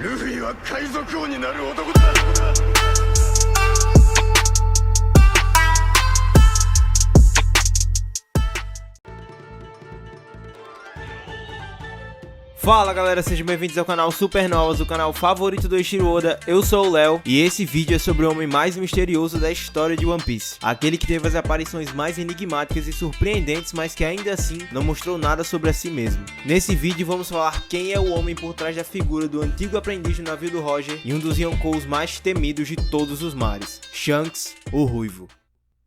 ルフィは海賊王になる男だ。 Fala galera, sejam bem-vindos ao canal Supernovas, o canal favorito do Eiichiro Oda. Eu sou o Léo e esse vídeo é sobre o homem mais misterioso da história de One Piece. Aquele que teve as aparições mais enigmáticas e surpreendentes, mas que ainda assim não mostrou nada sobre a si mesmo. Nesse vídeo vamos falar quem é o homem por trás da figura do antigo aprendiz do navio do Roger e um dos Yonkous mais temidos de todos os mares, Shanks, o Ruivo.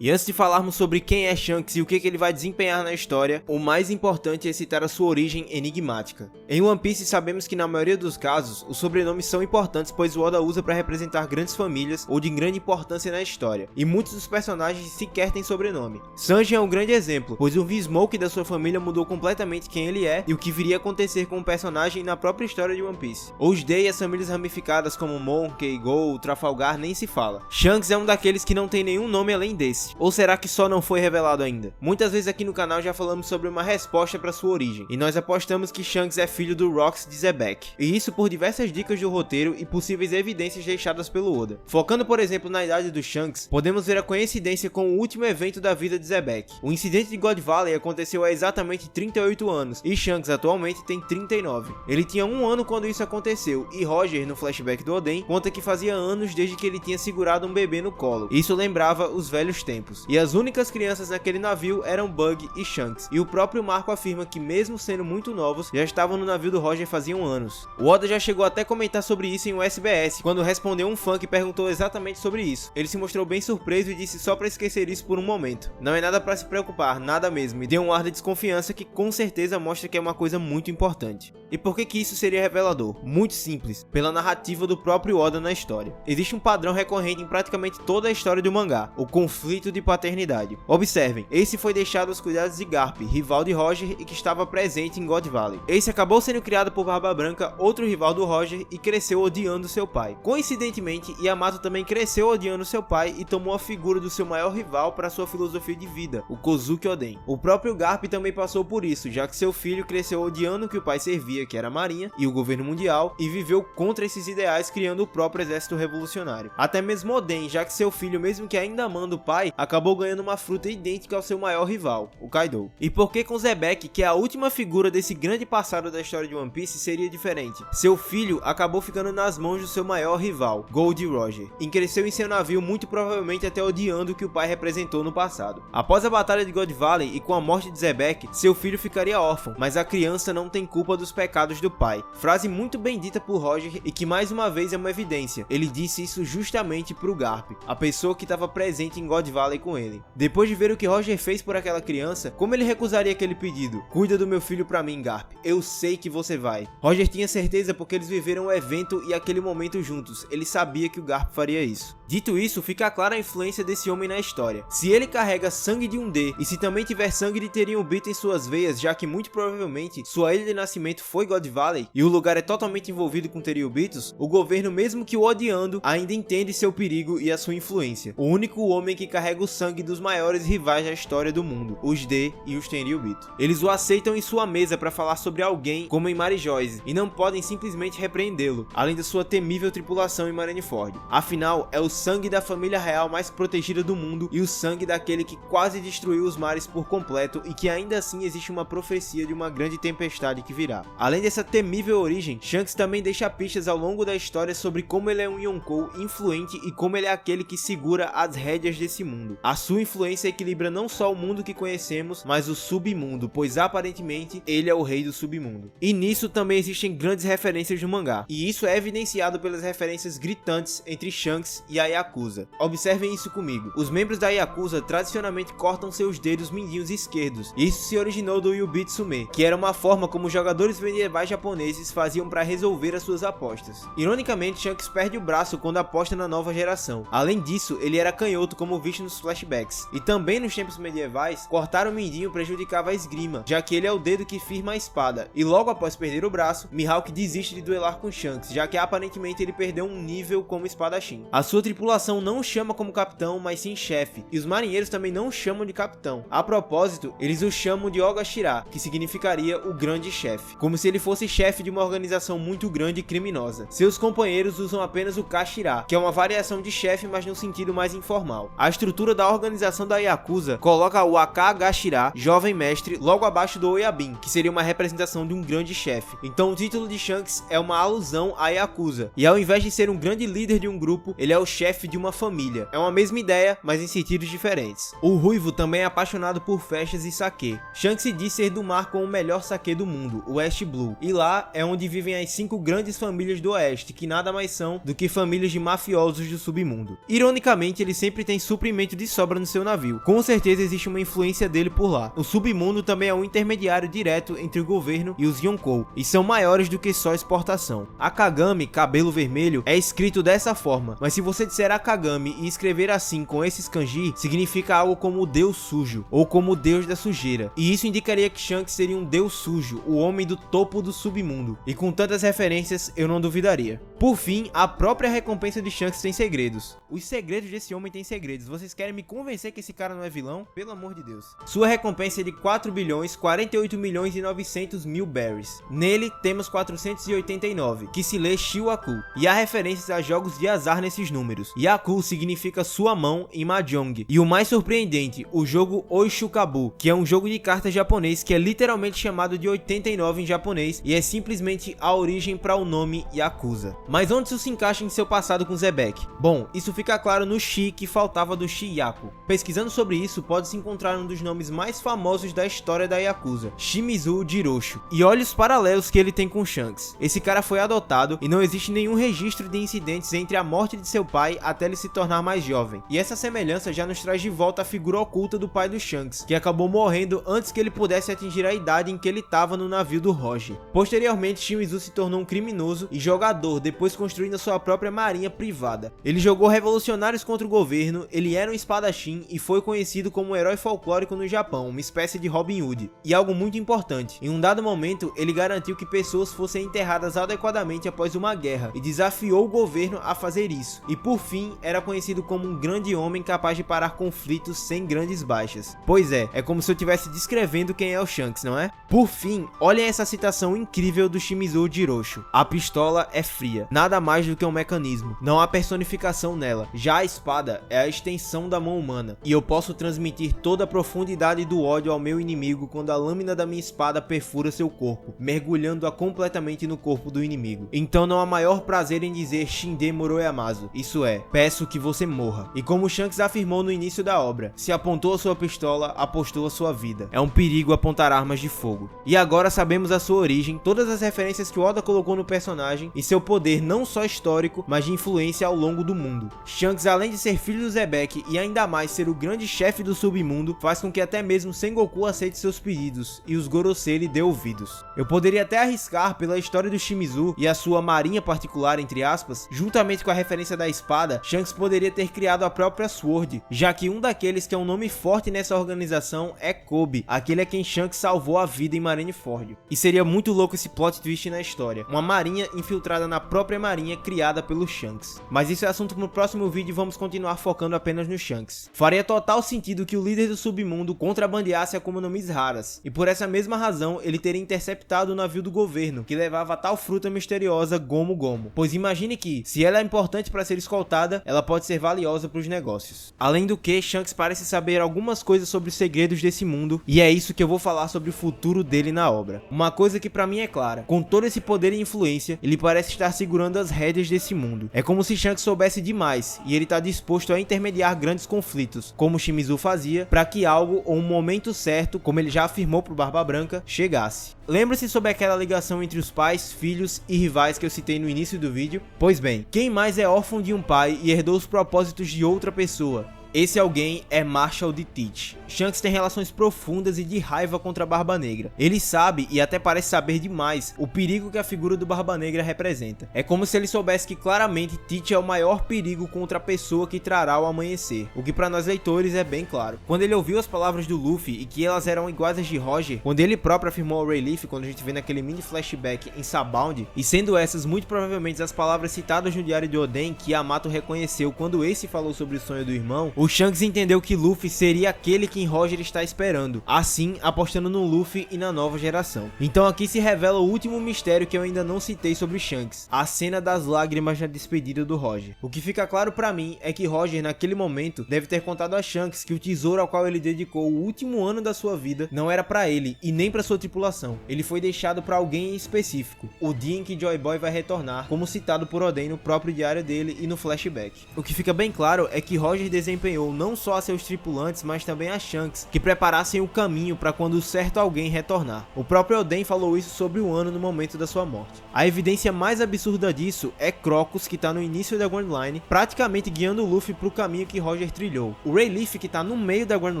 E antes de falarmos sobre quem é Shanks e o que ele vai desempenhar na história, o mais importante é citar a sua origem enigmática. Em One Piece sabemos que na maioria dos casos, os sobrenomes são importantes pois o Oda usa para representar grandes famílias ou de grande importância na história, e muitos dos personagens sequer têm sobrenome. Sanji é um grande exemplo, pois o V-Smoke da sua família mudou completamente quem ele é e o que viria a acontecer com o personagem na própria história de One Piece. Os D e as famílias ramificadas como Monkey, Go, Trafalgar nem se fala. Shanks é um daqueles que não tem nenhum nome além desse. Ou será que só não foi revelado ainda? Muitas vezes aqui no canal já falamos sobre uma resposta para sua origem, e nós apostamos que Shanks é filho do Rox de Zebek, e isso por diversas dicas do roteiro e possíveis evidências deixadas pelo Oda. Focando por exemplo na idade do Shanks, podemos ver a coincidência com o último evento da vida de Zebek. O incidente de God Valley aconteceu há exatamente 38 anos, e Shanks atualmente tem 39. Ele tinha 1 ano quando isso aconteceu, e Roger, no flashback do Oden, conta que fazia anos desde que ele tinha segurado um bebê no colo. Isso lembrava os velhos tempos. E as únicas crianças naquele navio eram Bug e Shanks, e o próprio Marco afirma que mesmo sendo muito novos, já estavam no navio do Roger faziam anos. O Oda já chegou até a comentar sobre isso em um SBS, quando respondeu um fã que perguntou exatamente sobre isso. Ele se mostrou bem surpreso e disse só pra esquecer isso por um momento. Não é nada pra se preocupar, nada mesmo, e deu um ar de desconfiança que com certeza mostra que é uma coisa muito importante. E por que isso seria revelador? Muito simples, pela narrativa do próprio Oda na história. Existe um padrão recorrente em praticamente toda a história do mangá, o conflito de paternidade. Observem, Ace foi deixado aos cuidados de Garp, rival de Roger e que estava presente em God Valley. Ace acabou sendo criado por Barba Branca, outro rival do Roger, e cresceu odiando seu pai. Coincidentemente, Yamato também cresceu odiando seu pai e tomou a figura do seu maior rival para sua filosofia de vida, o Kozuki Oden. O próprio Garp também passou por isso, já que seu filho cresceu odiando o que o pai servia, que era a marinha e o governo mundial, e viveu contra esses ideais criando o próprio exército revolucionário. Até mesmo Oden, já que seu filho, mesmo que ainda amando o pai, acabou ganhando uma fruta idêntica ao seu maior rival, o Kaido. E por que com Zebek, que é a última figura desse grande passado da história de One Piece, seria diferente? Seu filho acabou ficando nas mãos do seu maior rival, Gold Roger, e cresceu em seu navio muito provavelmente até odiando o que o pai representou no passado. Após a batalha de God Valley e com a morte de Zebek, seu filho ficaria órfão, mas a criança não tem culpa dos pecados do pai. Frase muito bem dita por Roger e que mais uma vez é uma evidência. Ele disse isso justamente pro Garp, a pessoa que estava presente em God Valley com ele. Depois de ver o que Roger fez por aquela criança, como ele recusaria aquele pedido? Cuida do meu filho pra mim, Garp. Eu sei que você vai. Roger tinha certeza porque eles viveram o evento e aquele momento juntos. Ele sabia que o Garp faria isso. Dito isso, fica clara a influência desse homem na história. Se ele carrega sangue de um D, e se também tiver sangue de Teriubito em suas veias, já que muito provavelmente sua ilha de nascimento foi God Valley, e o lugar é totalmente envolvido com Teriubitos, o governo, mesmo que o odiando, ainda entende seu perigo e a sua influência. O único homem que carrega o sangue dos maiores rivais da história do mundo, os D e os Tenryubito. Eles o aceitam em sua mesa para falar sobre alguém como em Mary Joyce, e não podem simplesmente repreendê-lo, além da sua temível tripulação em Marineford. Afinal, é o sangue da família real mais protegida do mundo e o sangue daquele que quase destruiu os mares por completo e que ainda assim existe uma profecia de uma grande tempestade que virá. Além dessa temível origem, Shanks também deixa pistas ao longo da história sobre como ele é um Yonkou influente e como ele é aquele que segura as rédeas desse mundo. A sua influência equilibra não só o mundo que conhecemos, mas o submundo, pois aparentemente ele é o rei do submundo. E nisso também existem grandes referências no mangá, e isso é evidenciado pelas referências gritantes entre Shanks e a Yakuza. Observem isso comigo. Os membros da Yakuza tradicionalmente cortam seus dedos mindinhos esquerdos, e isso se originou do Yubitsume, que era uma forma como os jogadores medievais japoneses faziam para resolver as suas apostas. Ironicamente, Shanks perde o braço quando aposta na nova geração. Além disso, ele era canhoto como visto nos flashbacks. E também nos tempos medievais, cortar o mindinho prejudicava a esgrima, já que ele é o dedo que firma a espada. E logo após perder o braço, Mihawk desiste de duelar com Shanks, já que aparentemente ele perdeu um nível como espadachim. A sua tripulação tripulação não o chama como capitão, mas sim chefe, e os marinheiros também não o chamam de capitão. A propósito, eles o chamam de Ogashira, que significaria o grande chefe, como se ele fosse chefe de uma organização muito grande e criminosa. Seus companheiros usam apenas o Kashira, que é uma variação de chefe, mas num sentido mais informal. A estrutura da organização da Yakuza coloca o Akagashira, jovem mestre, logo abaixo do Oyabin, que seria uma representação de um grande chefe. Então o título de Shanks é uma alusão à Yakuza, e ao invés de ser um grande líder de um grupo, ele é o chefe de uma família. É uma mesma ideia, mas em sentidos diferentes. O Ruivo também é apaixonado por festas e sake. Shanks se diz ser do mar com o melhor sake do mundo, o West Blue, e lá é onde vivem as 5 grandes famílias do Oeste, que nada mais são do que famílias de mafiosos do submundo. Ironicamente, ele sempre tem suprimento de sobra no seu navio. Com certeza existe uma influência dele por lá. O submundo também é um intermediário direto entre o governo e os Yonkou, e são maiores do que só exportação. Akagami, cabelo vermelho, é escrito dessa forma, mas se você disser Akagami e escrever assim com esses kanji, significa algo como o deus sujo, ou como o deus da sujeira, e isso indicaria que Shanks seria um deus sujo, o homem do topo do submundo, e com tantas referências eu não duvidaria. Por fim, a própria recompensa de Shanks tem segredos. Os segredos desse homem têm segredos. Vocês querem me convencer que esse cara não é vilão? Pelo amor de Deus. Sua recompensa é de 4 bilhões 48 milhões e 900 mil berries. Nele temos 489, que se lê Shiwaku, e há referências a jogos de azar nesses números. Yaku significa sua mão em Mahjong. E o mais surpreendente, o jogo Oishukabu, que é um jogo de cartas japonês que é literalmente chamado de 89 em japonês e é simplesmente a origem para o nome Yakuza. Mas onde isso se encaixa em seu passado com Zebek? Bom, isso fica claro no Shi que faltava do Shiyaku. Pesquisando sobre isso, pode-se encontrar um dos nomes mais famosos da história da Yakuza, Shimizu Jiroshu. E olha os paralelos que ele tem com Shanks. Esse cara foi adotado e não existe nenhum registro de incidentes entre a morte de seu pai até ele se tornar mais jovem. E essa semelhança já nos traz de volta a figura oculta do pai do Shanks, que acabou morrendo antes que ele pudesse atingir a idade em que ele estava no navio do Roger. Posteriormente, Shimizu se tornou um criminoso e jogador, depois construindo a sua própria marinha privada. Ele jogou revolucionários contra o governo, ele era um espadachim e foi conhecido como um herói folclórico no Japão, uma espécie de Robin Hood. E algo muito importante, em um dado momento ele garantiu que pessoas fossem enterradas adequadamente após uma guerra e desafiou o governo a fazer isso. E por fim, era conhecido como um grande homem capaz de parar conflitos sem grandes baixas. Pois é como se eu estivesse descrevendo quem é o Shanks, não é? Por fim, olhem essa citação incrível do Shimizu Jiroshu. A pistola é fria, nada mais do que um mecanismo, não há personificação nela. Já a espada é a extensão da mão humana, e eu posso transmitir toda a profundidade do ódio ao meu inimigo quando a lâmina da minha espada perfura seu corpo, mergulhando-a completamente no corpo do inimigo. Então não há maior prazer em dizer Shinde Moroyamazu, isso é, peço que você morra. E como Shanks afirmou no início da obra, se apontou a sua pistola, apostou a sua vida. É um perigo apontar armas de fogo. E agora sabemos a sua origem, todas as referências que Oda colocou no personagem e seu poder não só histórico, mas de influência ao longo do mundo. Shanks, além de ser filho do Zebek e ainda mais ser o grande chefe do submundo, faz com que até mesmo Sengoku aceite seus pedidos e os Gorosei lhe dê ouvidos. Eu poderia até arriscar pela história do Shimizu e a sua marinha particular, entre aspas, juntamente com a referência da espada, Shanks poderia ter criado a própria Sword, já que um daqueles que é um nome forte nessa organização é Kobe, aquele a quem Shanks salvou a vida em Marineford. E seria muito louco esse plot twist na história, uma marinha infiltrada na própria marinha criada pelo Shanks. Mas isso é assunto para o próximo vídeo e vamos continuar focando apenas no Shanks. Faria total sentido que o líder do submundo contrabandeasse Akuma no Mis raras, e por essa mesma razão ele teria interceptado o navio do governo, que levava a tal fruta misteriosa Gomu Gomu. Pois imagine que, se ela é importante para ser escoltada, ela pode ser valiosa para os negócios. Além do que, Shanks parece saber algumas coisas sobre os segredos desse mundo, e é isso que eu vou falar sobre o futuro dele na obra. Uma coisa que pra mim é clara, com todo esse poder e influência, ele parece estar segurando as rédeas desse mundo. É como se Shanks soubesse demais, e ele tá disposto a intermediar grandes conflitos, como Shimizu fazia, para que algo ou um momento certo, como ele já afirmou pro Barba Branca, chegasse. Lembre-se sobre aquela ligação entre os pais, filhos e rivais que eu citei no início do vídeo? Pois bem, quem mais é órfão de um pai e herdou os propósitos de outra pessoa? Esse alguém é Marshall de Teach. Shanks tem relações profundas e de raiva contra a Barba Negra. Ele sabe, e até parece saber demais, o perigo que a figura do Barba Negra representa. É como se ele soubesse que claramente Teach é o maior perigo contra a pessoa que trará o amanhecer, o que para nós leitores é bem claro. Quando ele ouviu as palavras do Luffy e que elas eram iguais às de Roger, quando ele próprio afirmou ao Rayleigh, quando a gente vê naquele mini flashback em Sabaody, e sendo essas muito provavelmente as palavras citadas no diário de Oden que Yamato reconheceu quando esse falou sobre o sonho do irmão, o Shanks entendeu que Luffy seria aquele que Roger está esperando, assim apostando no Luffy e na nova geração. Então aqui se revela o último mistério que eu ainda não citei sobre Shanks, a cena das lágrimas na despedida do Roger. O que fica claro pra mim é que Roger naquele momento deve ter contado a Shanks que o tesouro ao qual ele dedicou o último ano da sua vida não era pra ele e nem pra sua tripulação. Ele foi deixado pra alguém em específico, o dia em que Joy Boy vai retornar, como citado por Oden no próprio diário dele e no flashback. O que fica bem claro é que Roger desempenhou não só a seus tripulantes, mas também a Shanks, que preparassem o caminho para quando o certo alguém retornar. O próprio Oden falou isso sobre o ano no momento da sua morte. A evidência mais absurda disso é Crocus, que tá no início da Grand Line, praticamente guiando o Luffy pro caminho que Roger trilhou. O Rayleigh, que tá no meio da Grand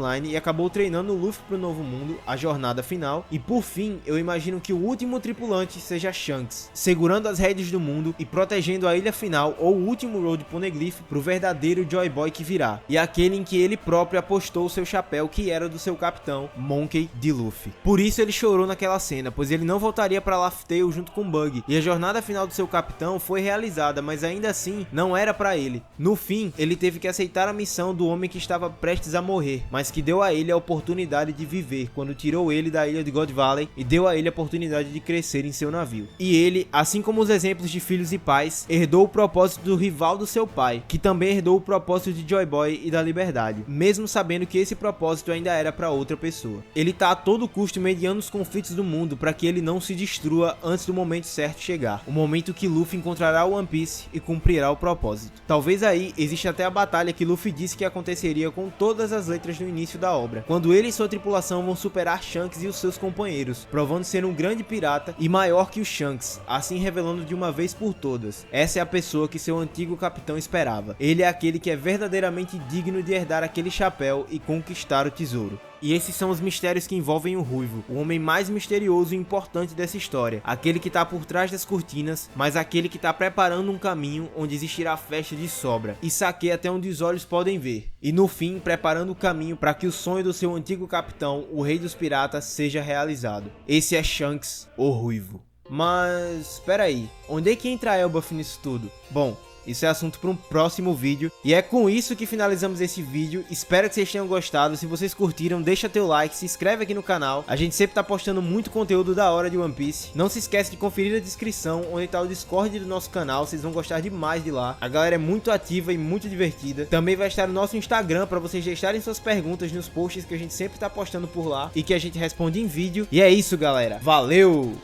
Line e acabou treinando o Luffy pro Novo Mundo, a jornada final, e por fim, eu imagino que o último tripulante seja Shanks, segurando as rédeas do mundo e protegendo a ilha final ou o último Road Poneglyph pro verdadeiro Joy Boy que virá, e aquele em que ele próprio apostou seu chapéu que era do seu capitão, Monkey D. Luffy. Por isso ele chorou naquela cena, pois ele não voltaria para Laugh Tale junto com Bug, e a jornada final do seu capitão foi realizada, mas ainda assim não era para ele. No fim, ele teve que aceitar a missão do homem que estava prestes a morrer, mas que deu a ele a oportunidade de viver, quando tirou ele da ilha de God Valley e deu a ele a oportunidade de crescer em seu navio. E ele, assim como os exemplos de filhos e pais, herdou o propósito do rival do seu pai, que também herdou o propósito de Joy Boy e da liberdade, mesmo sabendo que esse propósito ainda era para outra pessoa. Ele tá a todo custo mediando os conflitos do mundo para que ele não se destrua antes do momento certo chegar, o momento que Luffy encontrará o One Piece e cumprirá o propósito. Talvez aí exista até a batalha que Luffy disse que aconteceria com todas as letras no início da obra, quando ele e sua tripulação vão superar Shanks e os seus companheiros, provando ser um grande pirata e maior que o Shanks, assim revelando de uma vez por todas: essa é a pessoa que seu antigo capitão esperava. Ele é aquele que é verdadeiramente digno de herdar aquele chapéu e conquistar o tesouro. E esses são os mistérios que envolvem o Ruivo, o homem mais misterioso e importante dessa história, aquele que tá por trás das cortinas, mas aquele que tá preparando um caminho onde existirá festa de sobra e saque até onde os olhos podem ver, e no fim preparando o caminho para que o sonho do seu antigo capitão, o rei dos piratas, seja realizado. Esse é Shanks, o Ruivo. Mas, espera aí, onde é que entra Elbaf nisso tudo? Bom, isso é assunto para um próximo vídeo. E é com isso que finalizamos esse vídeo. Espero que vocês tenham gostado. Se vocês curtiram, deixa teu like, se inscreve aqui no canal. A gente sempre tá postando muito conteúdo da hora de One Piece. Não se esquece de conferir a descrição, onde tá o Discord do nosso canal. Vocês vão gostar demais de lá. A galera é muito ativa e muito divertida. Também vai estar no nosso Instagram para vocês deixarem suas perguntas nos posts que a gente sempre tá postando por lá e que a gente responde em vídeo. E é isso, galera. Valeu!